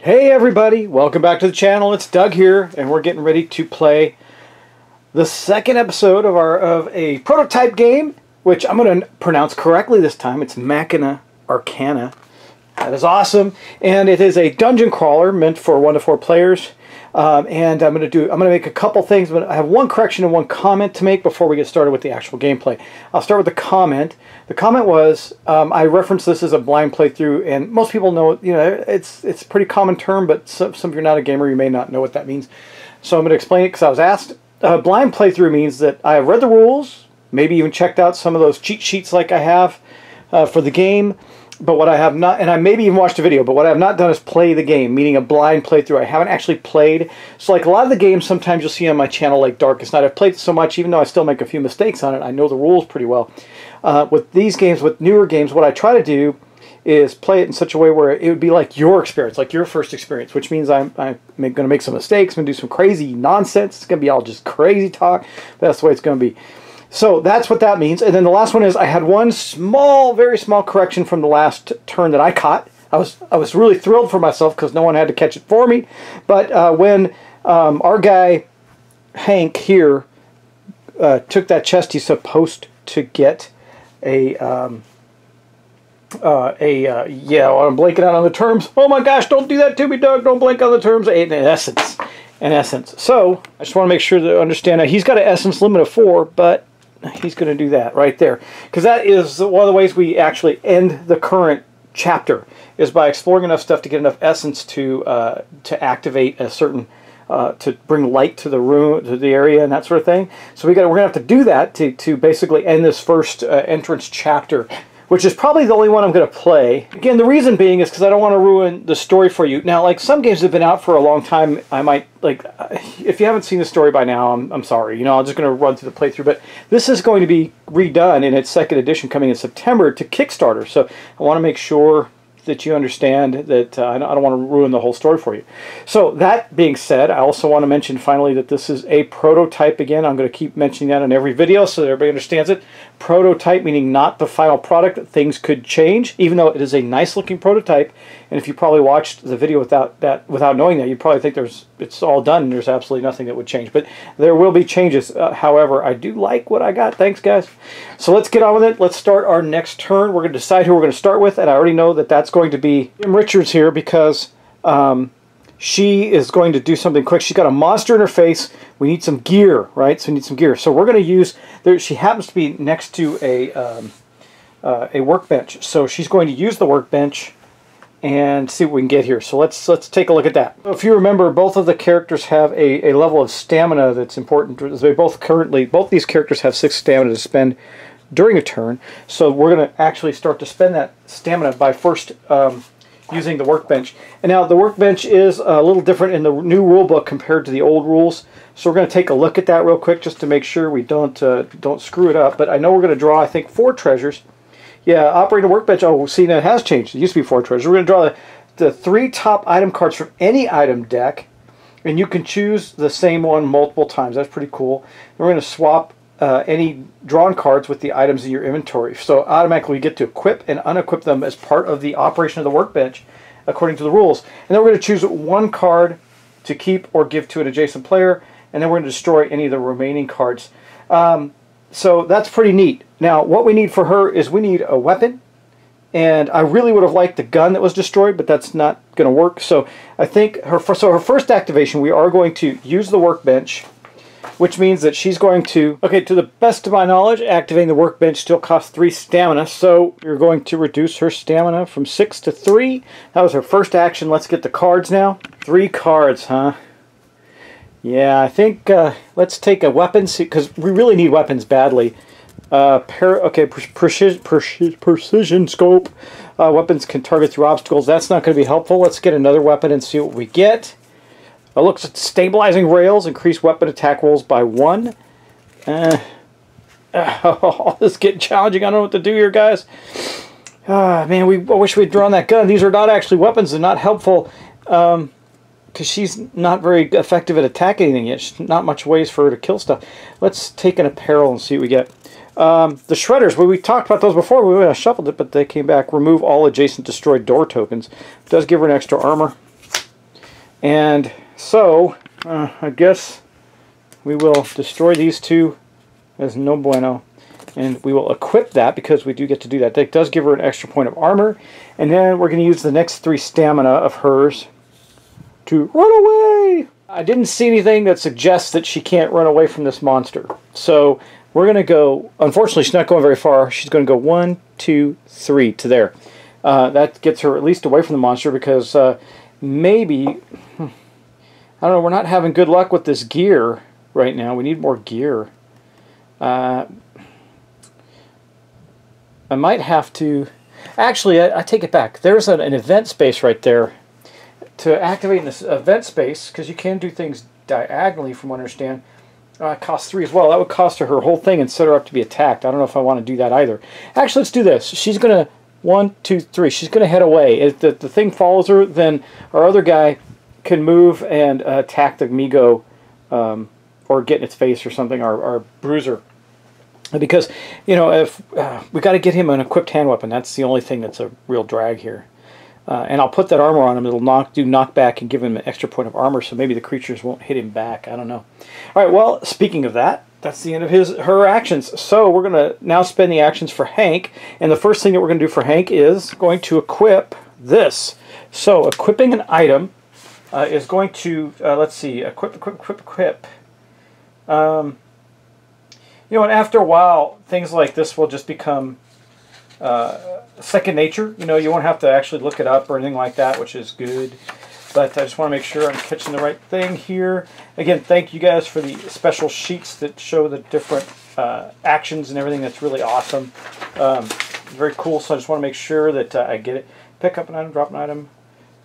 Hey everybody, welcome back to the channel. It's Doug here, and we're getting ready to play the second episode of a prototype game, which I'm going to pronounce correctly this time. It's Machina Arcana. That is awesome, and it is a dungeon crawler meant for 1 to 4 players. And I'm going to make a couple things, but I have one correction and one comment to make before we get started with the actual gameplay. I'll start with the comment. The comment was, I referenced this as a blind playthrough, and most people know, it's a pretty common term, but some of you're not a gamer, you may not know what that means. So I'm going to explain it because I was asked. Blind playthrough means that I have read the rules, maybe even checked out some of those cheat sheets like I have for the game. But what I have not, and I maybe even watched a video, but what I have not done is play the game, meaning a blind playthrough. I haven't actually played. So like a lot of the games sometimes you'll see on my channel, like Darkest Night, I've played so much, even though I still make a few mistakes on it, I know the rules pretty well. With these games, with newer games, what I try to do is play it in such a way where it would be like your experience, like your first experience, which means I'm going to make some mistakes, I'm going to do some crazy nonsense. It's going to be all just crazy talk. That's the way it's going to be. So that's what that means. And then the last one is I had one small, very small correction from the last turn that I caught. I was really thrilled for myself because no one had to catch it for me. But when our guy Hank here took that chest, he's supposed to get yeah, I'm blanking out on the terms. Oh my gosh, don't do that to me, Doug. Don't blank on the terms. In essence. So I just want to make sure to understand that he's got an essence limit of 4, but he's going to do that right there, because that is one of the ways we actually end the current chapter, is by exploring enough stuff to get enough essence to activate a certain to bring light to the room, to the area, and that sort of thing. So we're gonna have to do that to basically end this first entrance chapter, which is probably the only one I'm going to play. Again, the reason being is because I don't want to ruin the story for you. Now, like some games have been out for a long time, I might, like, if you haven't seen the story by now, I'm sorry. I'm just going to run through the playthrough. But this is going to be redone in its second edition coming in September to Kickstarter. So I want to make sure that you understand that I don't want to ruin the whole story for you. So that being said, I also want to mention finally that this is a prototype again. I'm going to keep mentioning that in every video so that everybody understands it. Prototype meaning not the final product. Things could change, even though it is a nice looking prototype. And if you probably watched the video without knowing that, you'd probably think it's all done and there's absolutely nothing that would change. But there will be changes. However, I do like what I got. Thanks, guys. So let's get on with it. Let's start our next turn. We're going to decide who we're going to start with, and I already know that that's going to be Kim Richards here because she is going to do something quick. She's got a monster in her face. We need some gear, right? So we need some gear. So we're going to use, she happens to be next to a workbench. So she's going to use the workbench and see what we can get here. So let's take a look at that. If you remember, both of the characters have a level of stamina that's important. They both these characters have 6 stamina to spend during a turn. So we're going to actually start to spend that stamina by first using the workbench. And now the workbench is a little different in the new rule book compared to the old rules. So we're going to take a look at that real quick just to make sure we don't screw it up. But I know we're going to draw, I think, 4 treasures. Yeah, operate a workbench. Oh, see, now it has changed. It used to be 4 treasures. We're going to draw the 3 top item cards from any item deck, and you can choose the same one multiple times. That's pretty cool. We're going to swap any drawn cards with the items in your inventory. So automatically we get to equip and unequip them as part of the operation of the workbench according to the rules. And then we're going to choose 1 card to keep or give to an adjacent player, and then we're going to destroy any of the remaining cards. So that's pretty neat. Now what we need for her is we need a weapon, and I really would have liked the gun that was destroyed, but that's not going to work. So I think her first activation, we are going to use the workbench, which means that she's going to, okay, to the best of my knowledge, activating the workbench still costs 3 stamina, so you're going to reduce her stamina from 6 to 3. That was her first action. Let's get the cards now. 3 cards, huh? Yeah, I think let's take a weapon, because we really need weapons badly. Precision scope. Weapons can target through obstacles. That's not going to be helpful. Let's get another weapon and see what we get. Looks at stabilizing rails, increase weapon attack rolls by 1. This is getting challenging. I don't know what to do here, guys. Man, I wish we'd drawn that gun. These are not actually weapons. They're not helpful because she's not very effective at attacking anything yet. There's not much ways for her to kill stuff. Let's take an apparel and see what we get. The shredders, well, we talked about those before. We shuffled it, but they came back. Remove all adjacent destroyed door tokens. It does give her an extra armor. And so, I guess we will destroy these two as no bueno. And we will equip that because we do get to do that. That does give her an extra point of armor. And then we're going to use the next 3 stamina of hers to run away. I didn't see anything that suggests that she can't run away from this monster. So we're going to go, unfortunately she's not going very far. She's going to go 1, 2, 3 to there. That gets her at least away from the monster because maybe, I don't know, we're not having good luck with this gear right now. We need more gear. I might have to... Actually, I take it back. There's an event space right there. To activate this event space, because you can do things diagonally from what I understand, costs 3 as well. That would cost her whole thing and set her up to be attacked. I don't know if I want to do that either. Actually, let's do this. She's going to... 1, 2, 3. She's going to head away. If the thing follows her, then our other guy can move and attack the Migo, or get in its face or something, our bruiser. Because, you know, if we got to get him an equipped hand weapon. That's the only thing that's a real drag here. And I'll put that armor on him. It'll do knockback and give him an extra point of armor, so maybe the creatures won't hit him back. I don't know. All right, well, speaking of that, that's the end of her actions. So we're going to now spend the actions for Hank. And the first thing that we're going to do for Hank is going to equip this. So equipping an item is going to, let's see, equip. You know, and after a while, things like this will just become second nature. You know, you won't have to actually look it up or anything like that, which is good. But I just want to make sure I'm catching the right thing here. Again, thank you guys for the special sheets that show the different actions and everything. That's really awesome. Very cool, so I just want to make sure that I get it. Pick up an item, drop an item.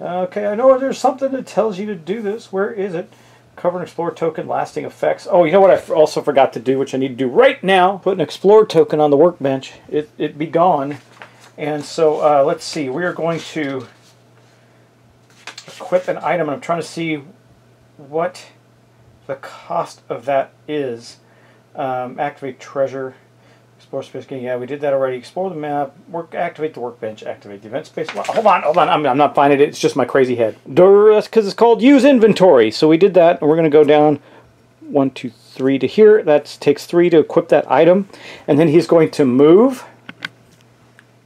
Okay, I know there's something that tells you to do this. Where is it? Cover an Explorer token, lasting effects. Oh, you know what I also forgot to do, which I need to do right now? Put an Explorer token on the workbench. It'd be gone. And so, let's see. We are going to equip an item. I'm trying to see what the cost of that is. Activate treasure. Explore space. Yeah, we did that already. Explore the map. Activate the workbench. Activate the event space. Well, hold on. I'm not finding it. It's just my crazy head. That's because it's called use inventory. So we did that, and we're going to go down 1, 2, 3 to here. That takes 3 to equip that item, and then he's going to move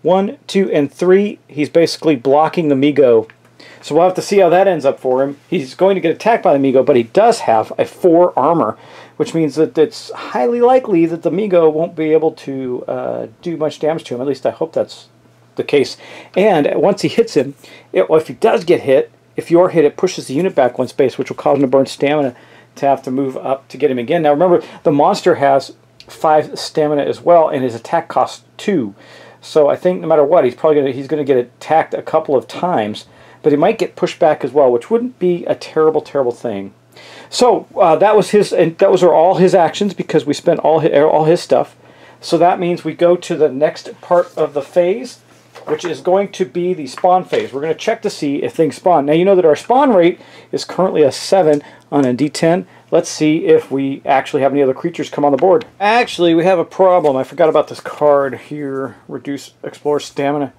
1, 2, and 3. He's basically blocking the Migo. So we'll have to see how that ends up for him. He's going to get attacked by the Migo, but he does have a 4 armor, which means that it's highly likely that the Migo won't be able to do much damage to him. At least I hope that's the case. And once he hits him, if he does get hit, if you're hit, it pushes the unit back 1 space, which will cause him to burn stamina to have to move up to get him again. Now remember, the monster has 5 stamina as well, and his attack costs 2. So I think no matter what, he's going to get attacked a couple of times. But he might get pushed back as well, which wouldn't be a terrible, terrible thing. So that was all his actions because we spent all his stuff. So that means we go to the next part of the phase, which is going to be the spawn phase. We're going to check to see if things spawn. Now you know that our spawn rate is currently a 7 on a D10. Let's see if we actually have any other creatures come on the board. Actually, we have a problem. I forgot about this card here. Reduce Explorer stamina,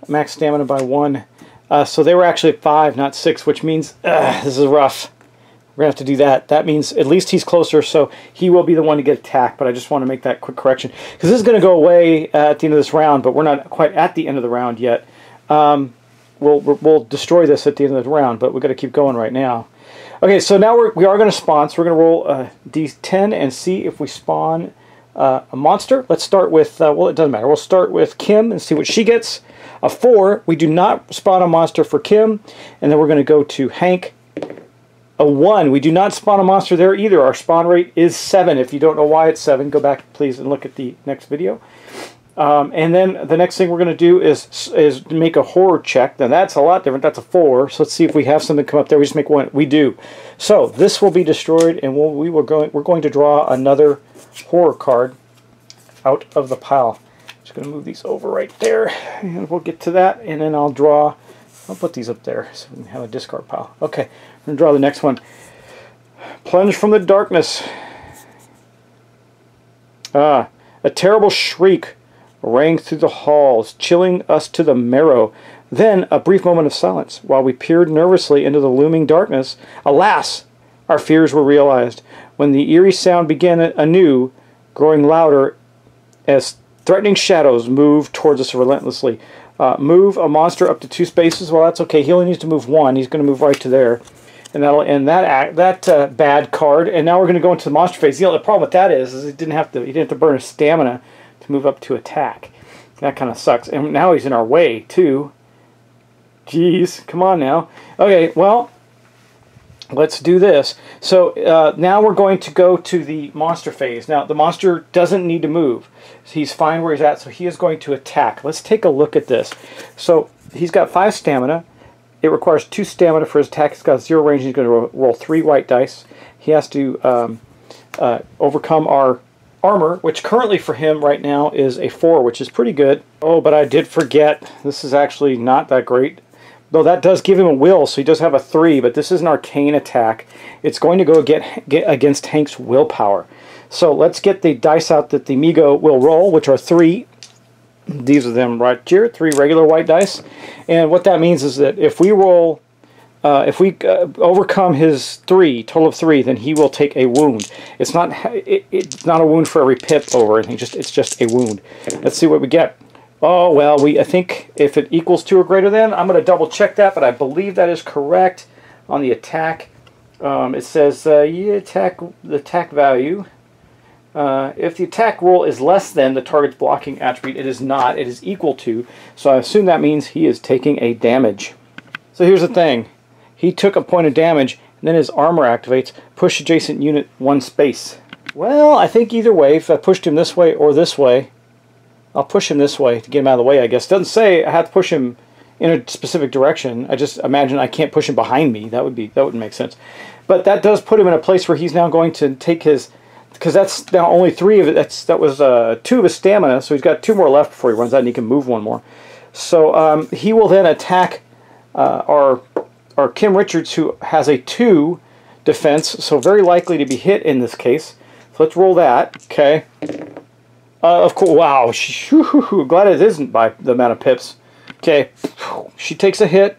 max stamina by 1. So they were actually at 5, not 6, which means this is rough. We're going to have to do that. That means at least he's closer, so he will be the one to get attacked, but I just want to make that quick correction. Because this is going to go away at the end of this round, but we're not quite at the end of the round yet. We'll destroy this at the end of the round, but we've got to keep going right now. Okay, so now we are going to spawn, so we're going to roll a D10 and see if we spawn a monster. Let's start with, well, it doesn't matter. We'll start with Kim and see what she gets. A 4, we do not spawn a monster for Kim, and then we're going to go to Hank. A 1, we do not spawn a monster there either. Our spawn rate is 7. If you don't know why it's 7, go back please and look at the next video. And then the next thing we're going to do is make a horror check. Now that's a lot different. That's a 4. So let's see if we have something come up there. We just make 1. We do. So this will be destroyed, and we're going to draw another horror card out of the pile. Just going to move these over right there, and we'll get to that, and then I'll put these up there so we can have a discard pile. Okay, I'm going to draw the next one. Plunge from the darkness. A terrible shriek rang through the halls, chilling us to the marrow. Then a brief moment of silence while we peered nervously into the looming darkness. Alas! Our fears were realized when the eerie sound began anew, growing louder as threatening shadows moved towards us relentlessly. Move a monster up to 2 spaces. Well, that's okay. He only needs to move 1. He's going to move right to there. And that'll end that bad card. And now we're going to go into the monster phase. The problem with that is he didn't have to burn his stamina to move up to attack. That kind of sucks. And now he's in our way too. Jeez, come on now. Okay, well, let's do this. So now we're going to go to the monster phase. Now the monster doesn't need to move. He's fine where he's at, so he is going to attack. Let's take a look at this. So he's got 5 stamina. It requires 2 stamina for his attack. He's got 0 range. He's going to roll 3 white dice. He has to overcome our armor, which currently for him right now is a 4, which is pretty good. Oh, but I did forget. This is actually not that great. Though that does give him a will, so he does have a 3, but this is an arcane attack. It's going to go get against Hank's willpower. So let's get the dice out that the Migo will roll, which are 3. These are them right here, 3 regular white dice. And what that means is that if we roll, overcome his 3, total of 3, then he will take a wound. It's not a wound for every pip over anything, it's just a wound. Let's see what we get. Oh, well, I think if it equals 2 or greater than, I'm going to double check that, but I believe that is correct on the attack. It says the attack value. If the attack roll is less than the target's blocking attribute, it is not. It is equal to. So I assume that means he is taking a damage. So here's the thing. He took a point of damage, and then his armor activates. Push adjacent unit 1 space. Well, I think either way, if I pushed him this way or this way, I'll push him this way to get him out of the way, I guess. It doesn't say I have to push him in a specific direction. I just imagine I can't push him behind me. That wouldn't make sense. But that does put him in a place where he's now going to take his, because that's now only 3 of it. That was 2 of his stamina, so he's got 2 more left before he runs out, and he can move 1 more. So he will then attack our Kim Richards, who has a 2 defense, so very likely to be hit in this case. So let's roll that. Okay. Of course, wow, glad it isn't by the amount of pips. Okay, she takes a hit,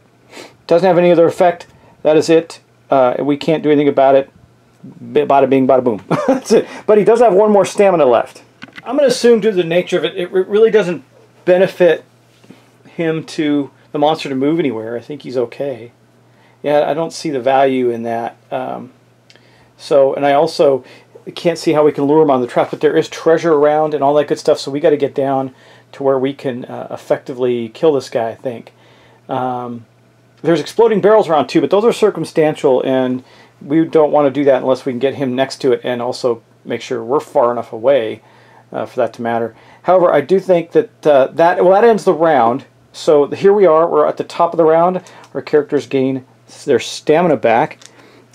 doesn't have any other effect, that is it. We can't do anything about it. Bada bing, bada boom. That's it. But he does have 1 more stamina left. I'm going to assume due to the nature of it, it really doesn't benefit him the monster to move anywhere. I think he's okay. Yeah, I don't see the value in that. And I also can't see how we can lure him on the trap, but there is treasure around and all that good stuff, so we got to get down to where we can effectively kill this guy, I think. There's exploding barrels around too, but those are circumstantial, and we don't want to do that unless we can get him next to it and also make sure we're far enough away for that to matter. However, I do think that that ends the round. So here we are, we're at the top of the round. Our characters gain their stamina back.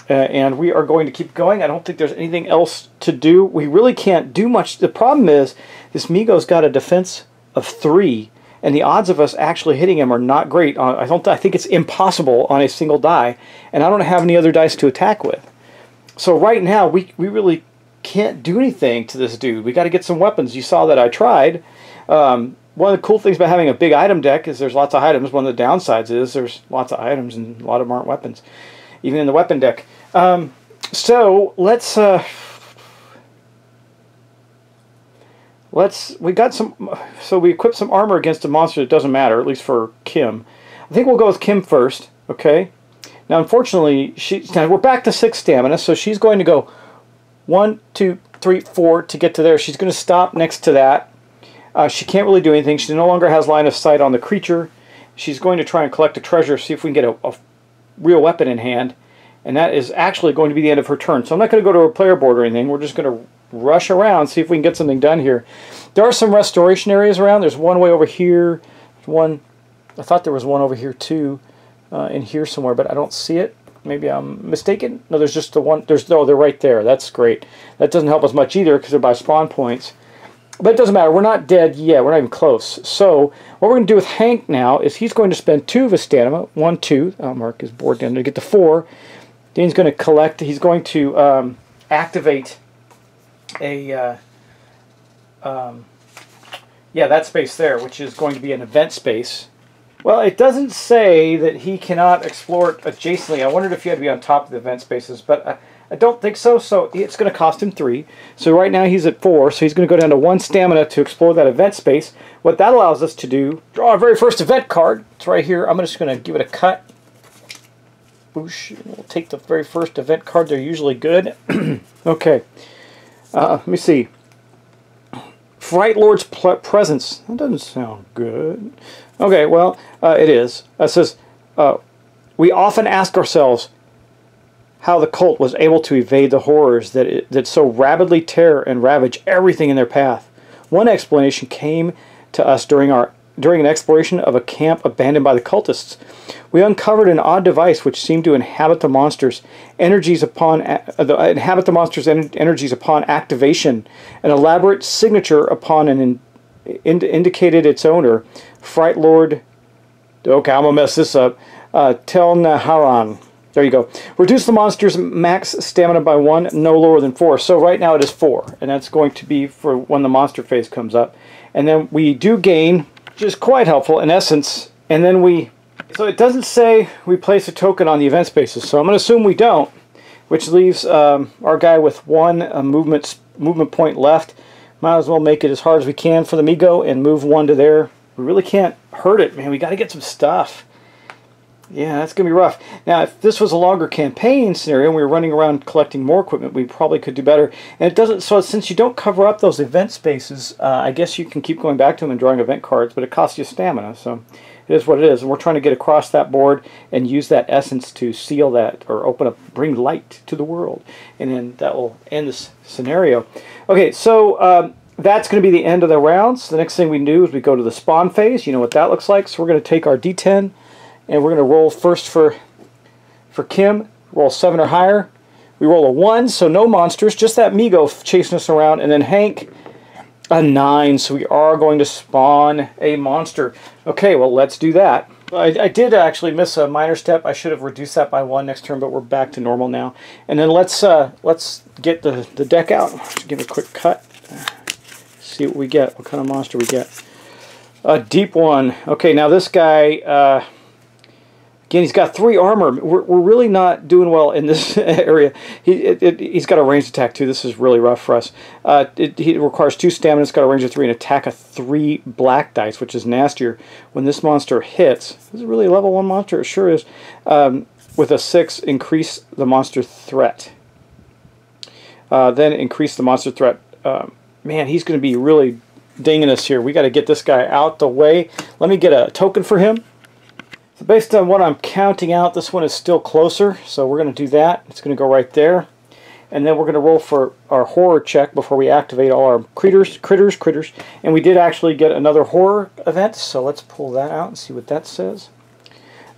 And we are going to keep going. I don't think there's anything else to do. We really can't do much. The problem is this Migo's got a defense of 3, and the odds of us actually hitting him are not great. I think it's impossible on a single die, and I don't have any other dice to attack with. So right now we really can't do anything to this dude. We got to get some weapons. You saw that I tried. One of the cool things about having a big item deck is there's lots of items. One of the downsides is there's lots of items, and a lot of them aren't weapons, even in the weapon deck. So let's we equipped some armor against a monster that doesn't matter, at least for Kim. I think we'll go with Kim first, okay? Now unfortunately we're back to 6 stamina, so she's going to go 1, 2, 3, 4 to get to there. She's going to stop next to that. She can't really do anything. She no longer has line of sight on the creature. She's going to try and collect a treasure, see if we can get a real weapon in hand. And that is actually going to be the end of her turn. So I'm not going to go to her player board or anything. We're just going to rush around, see if we can get something done here. There are some restoration areas around. There's one way over here. I thought there was one over here too, in here somewhere, but I don't see it. Maybe I'm mistaken. No, there's just the one. They're right there. That's great. That doesn't help us much either because they're by spawn points. But it doesn't matter. We're not dead yet. We're not even close. So what we're going to do with Hank now is he's going to spend 2 of his stamina. 1, 2. I'll mark his board down to get to 4. Then he's going to collect. He's going to activate a that space there, which is going to be an event space. Well, it doesn't say that he cannot explore it adjacently. I wondered if you had to be on top of the event spaces, but I don't think so. So it's going to cost him 3. So right now he's at 4, so he's going to go down to 1 stamina to explore that event space. What that allows us to do, draw our very first event card. It's right here. I'm just going to give it a cut. Boosh. We'll take the very first event card. They're usually good. Okay. Let me see. Fright Lord's Presence. That doesn't sound good. Okay, well, it is. It says, we often ask ourselves how the cult was able to evade the horrors that so rapidly tear and ravage everything in their path. One explanation came to us during an exploration of a camp abandoned by the cultists. We uncovered an odd device which seemed to inhabit the monster's energies upon activation. An elaborate signature upon indicated its owner, Fright Lord. Okay, I'm gonna mess this up. Tel Naharan. There you go. Reduce the monster's max stamina by 1, no lower than 4. So right now it is 4, and that's going to be for when the monster phase comes up. And then we do gain, which is quite helpful, in essence. And then so it doesn't say we place a token on the event spaces, so I'm going to assume we don't, which leaves our guy with 1 movement point left. Might as well make it as hard as we can for the Migo and move 1 to there. We really can't hurt it, man. We got to get some stuff. Yeah, that's going to be rough. Now, if this was a longer campaign scenario and we were running around collecting more equipment, we probably could do better. And it doesn't, so since you don't cover up those event spaces, I guess you can keep going back to them and drawing event cards, but it costs you stamina, so it is what it is. And we're trying to get across that board and use that essence to seal that, or open up, bring light to the world. And then that will end this scenario. Okay, so that's going to be the end of the rounds. The next thing we do is we go to the spawn phase. You know what that looks like. So we're going to take our D10, and we're going to roll first for Kim. Roll 7 or higher. We roll a 1, so no monsters, just that Migo chasing us around. And then Hank, a 9, so we are going to spawn a monster. Okay, well, let's do that. I did actually miss a minor step. I should have reduced that by 1 next turn, but we're back to normal now. And then let's get the deck out. Just give it a quick cut. See what we get, what kind of monster we get. A deep 1. Okay, now this guy, again, he's got 3 armor. We're really not doing well in this area. He's got a ranged attack too. This is really rough for us. He requires 2 stamina. It's got a range of 3 and attack of 3 black dice, which is nastier. When this monster hits, this is really a level 1 monster. It sure is. With a 6, increase the monster threat. Then increase the monster threat. Man, he's going to be really dinging us here. We got to get this guy out the way. Let me get a token for him. So based on what I'm counting out, this one is still closer, so we're going to do that. It's going to go right there. And then we're going to roll for our horror check before we activate all our critters. And we did actually get another horror event, so let's pull that out and see what that says.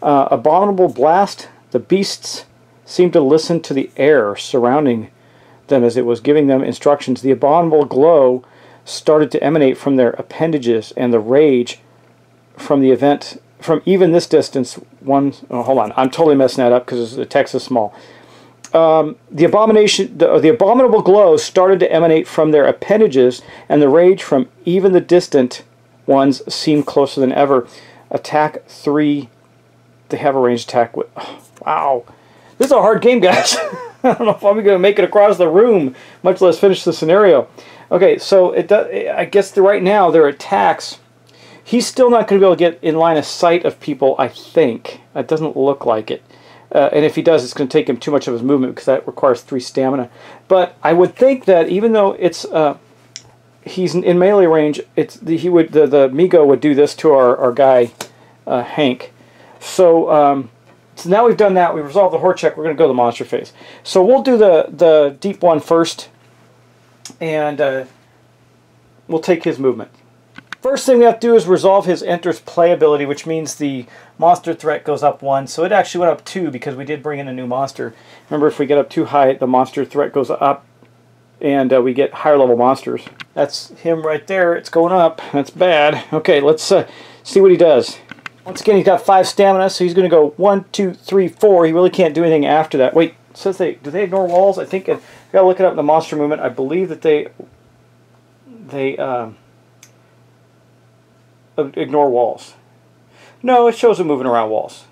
Abominable Blast. The beasts seemed to listen to the air surrounding them as it was giving them instructions. The abominable glow started to emanate from their appendages, and the rage from the event, from even this distance, hold on, I'm totally messing that up because the text is small. The abominable glow started to emanate from their appendages, and the rage from even the distant ones seemed closer than ever. Attack 3. They have a ranged attack with. Oh, wow, this is a hard game, guys. I don't know if I'm going to make it across the room, much less finish the scenario. Okay, so I guess right now their attacks. He's still not going to be able to get in line of sight of people, I think. That doesn't look like it. And if he does, it's going to take him too much of his movement because that requires 3 stamina. But I would think that even though he's in melee range, the Migo would do this to our guy Hank. So now we've done that. We've resolved the horror check. We're going to go to the monster phase. So we'll do the deep 1 first, and we'll take his movement. First thing we have to do is resolve his enters play ability, which means the monster threat goes up 1. So it actually went up 2 because we did bring in a new monster. Remember, if we get up too high, the monster threat goes up, and we get higher level monsters. That's him right there. It's going up. That's bad. Okay, let's see what he does. Once again, he's got 5 stamina, so he's going to go 1, 2, 3, 4. He really can't do anything after that. Wait, it says do they ignore walls? I think I got to look it up in the monster movement. I believe that they ignore walls. No, it shows him moving around walls.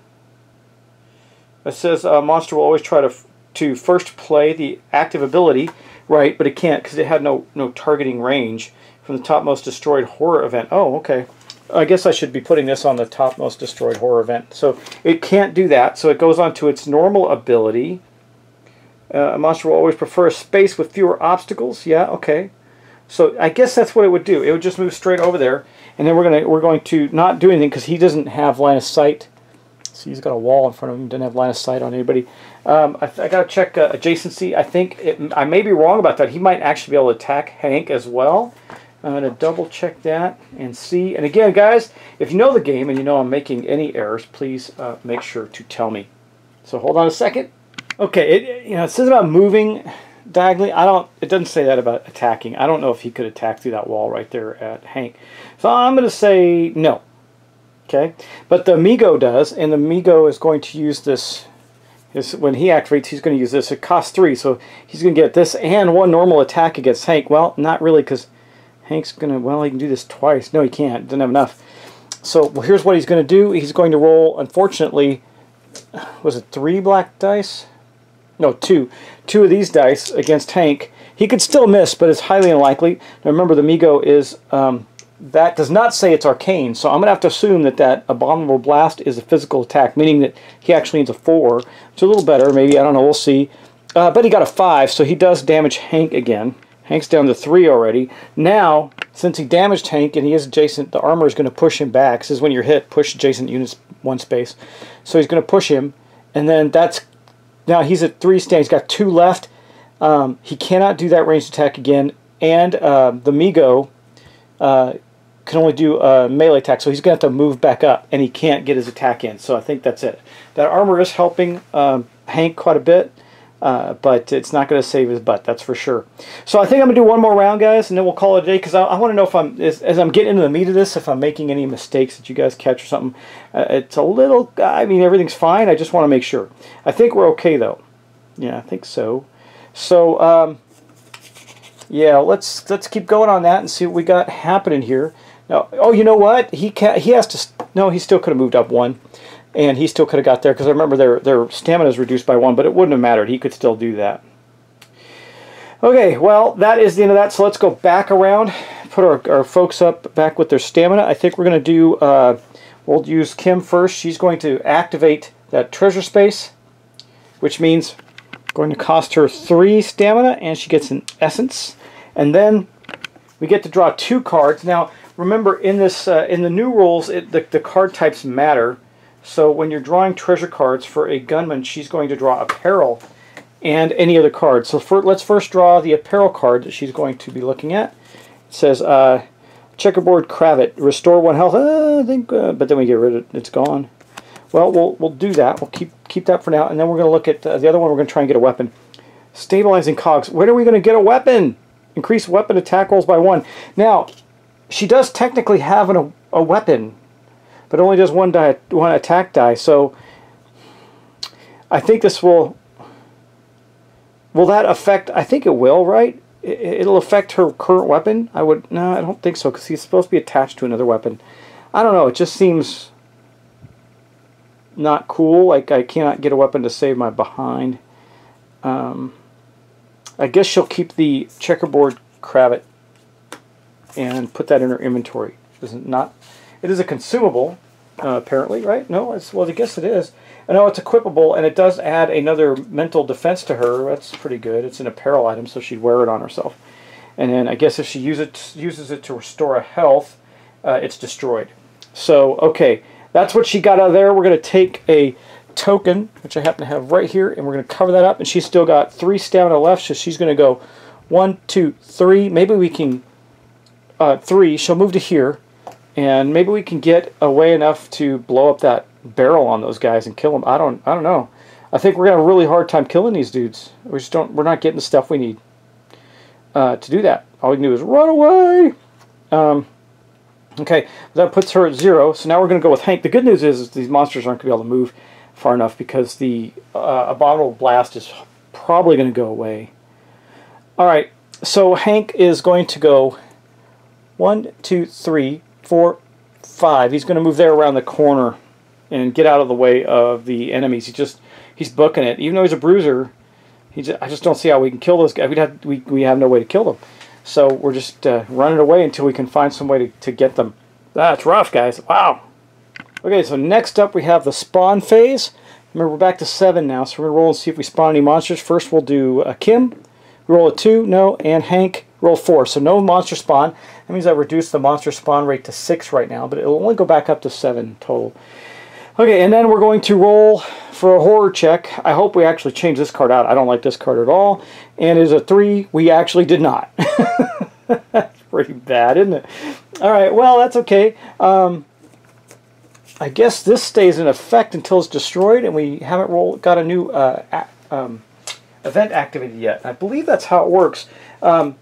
It says monster will always try to first play the active ability, right? But it can't because it had no targeting range from the topmost destroyed horror event. Oh, okay. I guess I should be putting this on the topmost destroyed horror event. So it can't do that. So it goes on to its normal ability. A monster will always prefer a space with fewer obstacles. Yeah, okay. So I guess that's what it would do. It would just move straight over there, and then we're going to not do anything because he doesn't have line of sight. See, he's got a wall in front of him. Doesn't have line of sight on anybody. I got to check adjacency. I think I may be wrong about that. He might actually be able to attack Hank as well. I'm going to double check that and see. And again, guys, if you know the game and you know I'm making any errors, please make sure to tell me. So hold on a second. Okay, it says about moving diagonally. It doesn't say that about attacking. I don't know if he could attack through that wall right there at Hank. So I'm going to say no. Okay, but the Amigo does, and the Amigo is going to use this. When he activates, he's going to use this. It costs 3, so he's going to get this and 1 normal attack against Hank. Well, not really, because Hank's going to, well, he can do this twice. No, he can't. Doesn't have enough. So, well, here's what he's going to do. He's going to roll, unfortunately, was it 3 black dice? No, 2. 2 of these dice against Hank. He could still miss, but it's highly unlikely. Now, remember, the Amigo is, that does not say it's arcane, so I'm going to have to assume that Abominable Blast is a physical attack, meaning that he actually needs a 4. It's a little better, maybe, I don't know, we'll see. But he got a 5, so he does damage Hank again. Hank's down to 3 already. Now, since he damaged Hank and he is adjacent, the armor is going to push him back. This is when you're hit, push adjacent units 1 space. So he's going to push him, and then now he's at 3 stand. He's got 2 left. He cannot do that ranged attack again, and the Amigo can only do a melee attack, so he's going to have to move back up, and he can't get his attack in. So I think that's it. That armor is helping Hank quite a bit, but it's not going to save his butt, that's for sure. So I think I'm going to do one more round, guys, and then we'll call it a day, because I want to know if as I'm getting into the meat of this, if I'm making any mistakes that you guys catch or something. It's a little, I mean, everything's fine. I just want to make sure. I think we're okay, though. Yeah, I think so. So, yeah, let's keep going on that and see what we got happening here. Now, oh, you know what? He has to. No, he still could have moved up 1, and he still could have got there because I remember their stamina is reduced by 1, but it wouldn't have mattered. He could still do that. Okay, well, that is the end of that. So let's go back around, put our folks up back with their stamina. I think we're going to do. We'll use Kim first. She's going to activate that treasure space, which means going to cost her 3 stamina, and she gets an essence, and then we get to draw 2 cards. Now, remember, in this in the new rules, the card types matter. So when you're drawing treasure cards for a gunman, she's going to draw apparel and any other card. So let's first draw the apparel card that she's going to be looking at. It says checkerboard cravat, restore 1 health. I think, but then we get rid of it. It's gone. Well, we'll do that. We'll keep that for now, and then we're going to look at the other one. We're going to try and get a weapon. Stabilizing cogs. Where are we going to get a weapon? Increase weapon attack rolls by 1. Now, she does technically have a weapon, but only does one attack die. So I think this will that affect? I think it will, right? It'll affect her current weapon. No, I don't think so, because he's supposed to be attached to another weapon. I don't know. It just seems not cool. Like I cannot get a weapon to save my behind. I guess she'll keep the checkerboard cravat and put that in her inventory. It is a consumable, apparently, right? No, well, I guess it is. I know it's equipable, and it does add another mental defense to her. That's pretty good. It's an apparel item, so she'd wear it on herself. And then I guess if she uses it to restore a health, it's destroyed. So, okay, that's what she got out of there. We're going to take a token, which I happen to have right here, and we're going to cover that up. And she's still got 3 stamina left, so she's going to go 1, 2, 3. Maybe we can 3. She'll move to here, and maybe we can get away enough to blow up that barrel on those guys and kill them. I don't know. I think we're gonna have a really hard time killing these dudes. We're not getting the stuff we need to do that. All we can do is run away. Okay, that puts her at 0. So now we're gonna go with Hank. The good news is these monsters aren't gonna be able to move far enough because the Abominable Blast is probably gonna go away. All right, so Hank is going to go 1, 2, 3, 4, 5. He's going to move there around the corner and get out of the way of the enemies. He's booking it. Even though he's a bruiser, I just don't see how we can kill those guys. We have no way to kill them. So we're just running away until we can find some way to get them. That's rough, guys. Wow. Okay, so next up we have the spawn phase. Remember, we're back to 7 now, so we're going to roll and see if we spawn any monsters. First we'll do Kim. We roll a 2, no, and Hank, roll 4. So no monster spawn. That means I reduced the monster spawn rate to 6 right now, but it'll only go back up to 7 total. Okay, and then we're going to roll for a horror check. I hope we actually change this card out. I don't like this card at all. And it is a 3. We actually did not. That's pretty bad, isn't it? All right, well, that's okay. I guess this stays in effect until it's destroyed, and we haven't got a new event activated yet. I believe that's how it works. I'm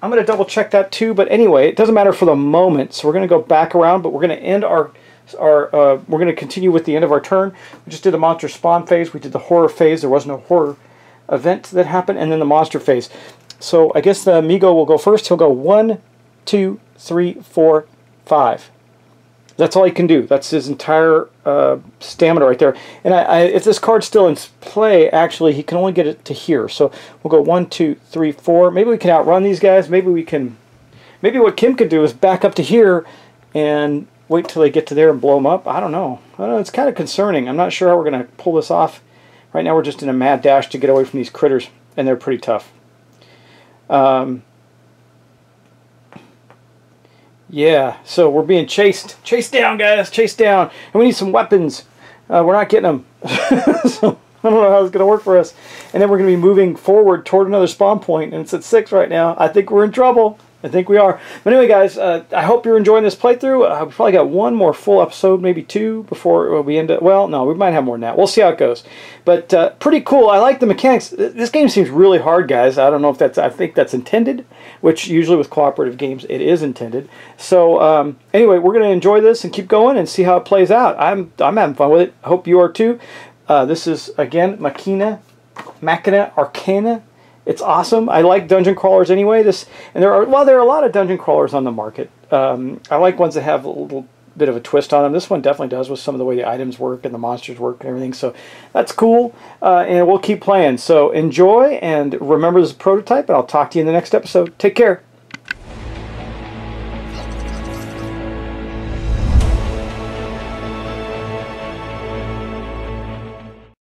going to double check that too, but anyway, it doesn't matter for the moment. So we're going to go back around, but we're going to end we're going to continue with the end of our turn. We just did the monster spawn phase. We did the horror phase. There was no horror event that happened, and then the monster phase. So I guess the Amigo will go first. He'll go 1, 2, 3, 4, 5. That's all he can do. That's his entire stamina right there. And if this card's still in play, actually, he can only get it to here. So we'll go 1, 2, 3, 4. Maybe we can outrun these guys. Maybe we can. Maybe what Kim could do is back up to here and wait till they get to there and blow them up. I don't know. It's kind of concerning. I'm not sure how we're going to pull this off. Right now we're just in a mad dash to get away from these critters, and they're pretty tough. Yeah, so we're being chased down, guys, chased down, and we need some weapons. We're not getting them, so I don't know how it's going to work for us. And then we're going to be moving forward toward another spawn point, and it's at 6 right now. I think we're in trouble. I think we are. But anyway, guys, I hope you're enjoying this playthrough. We've probably got one more full episode, maybe 2, before we end up. Well, no, we might have more than that. We'll see how it goes. But pretty cool. I like the mechanics. This game seems really hard, guys. I don't know if that's. I think that's intended, which usually with cooperative games it is intended. So anyway, we're going to enjoy this and keep going and see how it plays out. I'm having fun with it. I hope you are too. This is again Machina Arcana. It's awesome. I like dungeon crawlers anyway. There are a lot of dungeon crawlers on the market. I like ones that have a little bit of a twist on them. This one definitely does, with some of the way the items work and the monsters work and everything. So that's cool. And we'll keep playing. So enjoy, and remember this is a prototype, and I'll talk to you in the next episode. Take care.